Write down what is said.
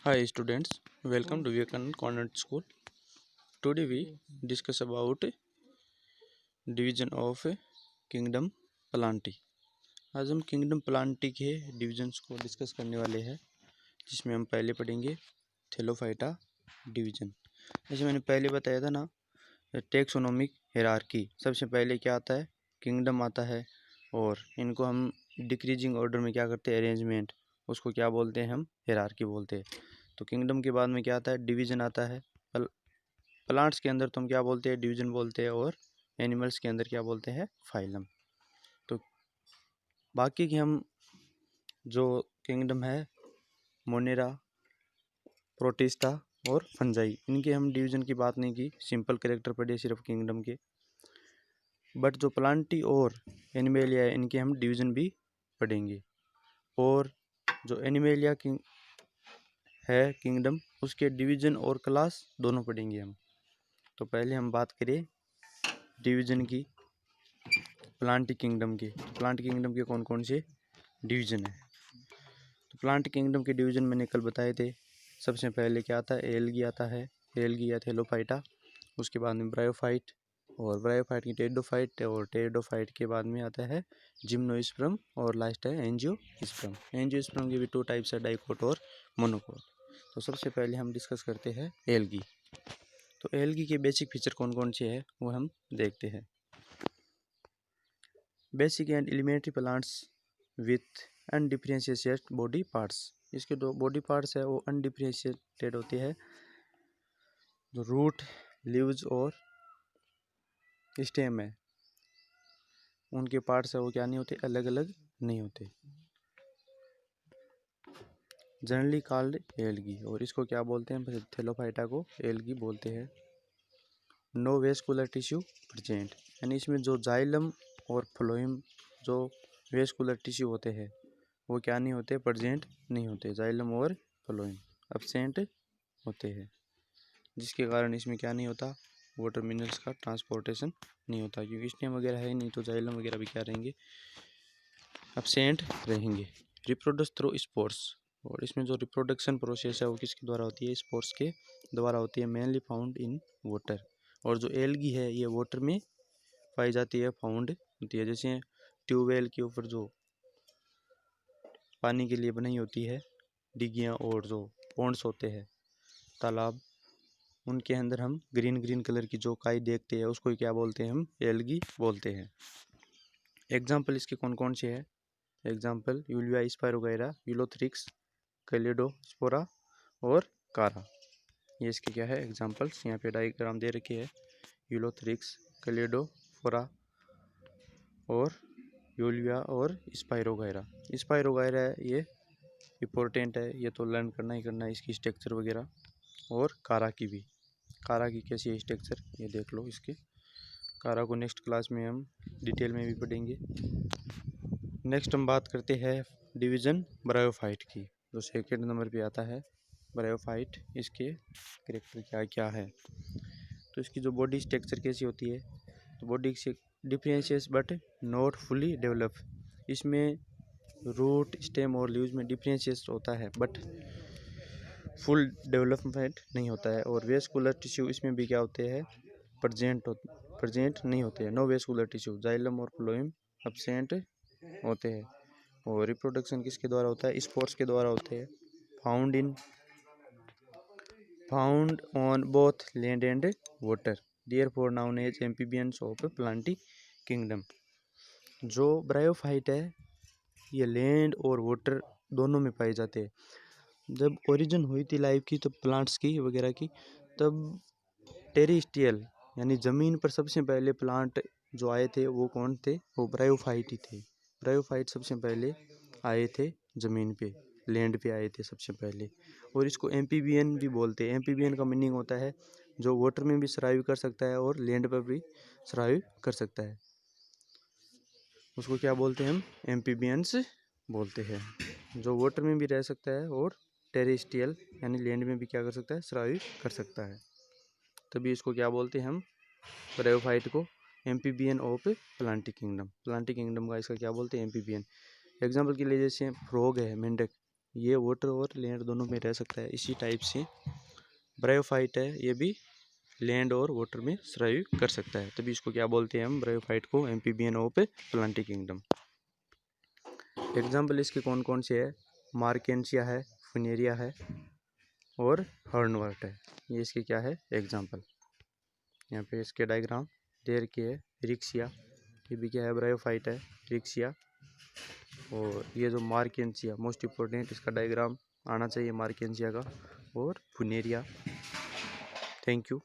Hi students, welcome to Vivekanand Convent School. Today we discuss about division of kingdom Plantae. आज हम kingdom Plantae के divisions को discuss करने वाले हैं, जिसमें हम पहले पढ़ेंगे थैलोफाइटा डिवीजन। जैसे मैंने पहले बताया था ना, टेक्सोनोमिक हायरार्की। सबसे पहले क्या आता है, किंगडम आता है, और इनको हम डिक्रीजिंग ऑर्डर में क्या करते हैं, अरेंजमेंट, उसको क्या बोलते हैं, हम हायरार्की बोलते हैं। तो किंगडम के बाद में क्या आता है, डिवीजन आता है। प्लांट्स के अंदर तो हम क्या बोलते हैं, डिवीजन बोलते हैं, और एनिमल्स के अंदर क्या बोलते हैं, फाइलम। तो बाकी की हम जो किंगडम है, मोनेरा, प्रोटिस्टा और फंजाई, इनके हम डिवीजन की बात नहीं की, सिंपल कैरेक्टर पढ़े सिर्फ किंगडम के। बट जो प्लांटी और एनिमेलिया है, इनके हम डिवीजन भी पढ़ेंगे। और जो एनिमेलिया किंग है किंगडम, उसके डिवीजन और क्लास दोनों पढ़ेंगे हम। तो पहले हम बात करें डिवीजन की, प्लांट किंगडम के। प्लांट किंगडम के कौन कौन से डिवीजन है। तो प्लांट किंगडम के डिवीजन मैंने कल बताए थे। सबसे पहले क्या आता है, एल्गी आता है, एल्गी या थैलोफाइटा। उसके बाद में ब्रायोफाइट, और ब्रायोफाइट की टेरिडोफाइट, और टेरिडोफाइट के बाद में आता है जिम्नोस्पर्म, और लास्ट है एंजियोस्पर्म। एंजियोस्पर्म के भी 2 टाइप्स है, डाइकोट और मोनोकोट। तो सबसे पहले हम डिस्कस करते हैं एल्गी। तो एल्गी के बेसिक फीचर कौन कौन से हैं, वो हम देखते हैं। Basic and elementary plants with undifferentiated body parts. इसके दो बॉडी पार्ट्स है, वो अनडिफरेंशिएटेड होते हैं। जो रूट, लीव्स और स्टेम है, उनके पार्ट्स है वो क्या नहीं होते, अलग अलग नहीं होते। जनरली कॉल्ड एल्गी, और इसको क्या बोलते हैं, थैलोफाइटा को एल्गी बोलते हैं। नो वेस्कुलर टिश्यू प्रेजेंट, यानी इसमें जो जाइलम और फ्लोएम, जो वेस्कुलर टिश्यू होते हैं, वो क्या नहीं होते, प्रेजेंट नहीं होते। जाइलम और फ्लोएम एब्सेंट होते हैं, जिसके कारण इसमें क्या नहीं होता, वाटर मिनरल्स का ट्रांसपोर्टेशन नहीं होता, क्योंकि स्टेम वगैरह है नहीं, तो जाइलम वगैरह भी क्या रहेंगे, एब्सेंट रहेंगे। रिप्रोड्यूस थ्रू स्पोर्स, और इसमें जो रिप्रोडक्शन प्रोसेस है वो किसके द्वारा होती है, स्पोर्स के द्वारा होती है, मेनली फाउंड इन वाटर। और जो एल्गी है ये वाटर में पाई जाती है, फाउंड होती है। जैसे ट्यूबवेल के ऊपर जो पानी के लिए बनाई होती है डिगियाँ, और जो पॉन्ड्स होते हैं, तालाब, उनके अंदर हम ग्रीन ग्रीन कलर की जो काई देखते हैं, उसको क्या बोलते हैं, हम एल्गी बोलते हैं। एग्जाम्पल इसके कौन कौन से हैं, एग्जाम्पल यूलिया स्पायरोगाइरा, यूलोथ्रिक्स, कैलिडोस्पोरा और कारा। ये इसके क्या है, एग्जाम्पल्स। यहाँ पे डायग्राम दे रखी है, यूलोथ्रिक्स, कैलिडोस्पोरा और यूलिया और स्पायरोगाइरा। स्पायरोगाइरा ये इम्पोर्टेंट है, ये तो लर्न करना ही करना है, इसकी स्ट्रक्चर वगैरह। और कारा की भी, कारा की कैसी है स्ट्रक्चर, ये देख लो। इसके कारा को नेक्स्ट क्लास में हम डिटेल में भी पढ़ेंगे। नेक्स्ट हम बात करते हैं डिवीज़न ब्रायोफाइट की, जो सेकेंड नंबर पे आता है ब्रायोफाइट। इसके कैरेक्टर क्या क्या है, तो इसकी जो बॉडी स्ट्रक्चर कैसी होती है, तो बॉडी से डिफरेंशियस बट नॉट फुली डेवलप। इसमें रूट, स्टेम और लीव्स में डिफरेंशियस होता है, बट फुल डेवलपमेंट नहीं होता है। और वेस्कुलर टिश्यू इसमें भी क्या होते हैं, प्रेजेंट नहीं होते हैं। नो वेस्कुलर टिश्यू, जाइलम और फ्लोएम एब्सेंट होते हैं। और रिप्रोडक्शन किसके द्वारा होता है, स्पोर्स के द्वारा होते हैं। Found on both land and water, therefore known as amphibians of plantae kingdom. जो ब्रायोफाइट है, ये लैंड और वाटर दोनों में पाए जाते हैं। जब ओरिजिन हुई थी लाइफ की, तब प्लांट्स की वगैरह की, तब टेरिस्ट्रियल यानी ज़मीन पर सबसे पहले प्लांट जो आए थे वो कौन थे, वो ब्रायोफाइट ही थे। ब्रायोफाइट सबसे पहले आए थे ज़मीन पे, लैंड पे आए थे सबसे पहले। और इसको एम्फीबियन भी बोलते हैं। एम्फीबियन का मीनिंग होता है जो वाटर में भी सर्वाइव कर सकता है और लैंड पर भी सर्वाइव कर सकता है, उसको क्या बोलते हैं, हम एम्फीबियंस बोलते हैं। जो वाटर में भी रह सकता है और टेरेस्ट्रियल यानी लैंड में भी क्या कर सकता है, सर्वाइव कर सकता है, तभी इसको क्या बोलते हैं, हम ब्रायोफाइट को amphibian of plantae kingdom. Plantae kingdom का इसका क्या बोलते हैं, एम्फीबियन। एग्जाम्पल के लिए जैसे फ्रॉग है, मेंढक, ये वाटर और लैंड दोनों में रह सकता है। इसी टाइप से ब्रायोफाइट है, ये भी लैंड और वाटर में सर्वाइव कर सकता है, तभी इसको क्या बोलते हैं हम, ब्रायोफाइट को, amphibian of plantae kingdom. Example इसके कौन कौन से है, मार्केंसिया है, फुनेरिया है और हर्नवर्ट है, ये इसके क्या है एग्जाम्पल। यहाँ पे इसके डायग्राम दे रखे है। रिक्सिया, ये भी क्या है, ब्रायोफाइट है, रिक्सिया। और ये जो मार्केंसिया, मोस्ट इम्पोर्टेंट, इसका डायग्राम आना चाहिए मार्केंसिया का, और फुनेरिया। Thank you.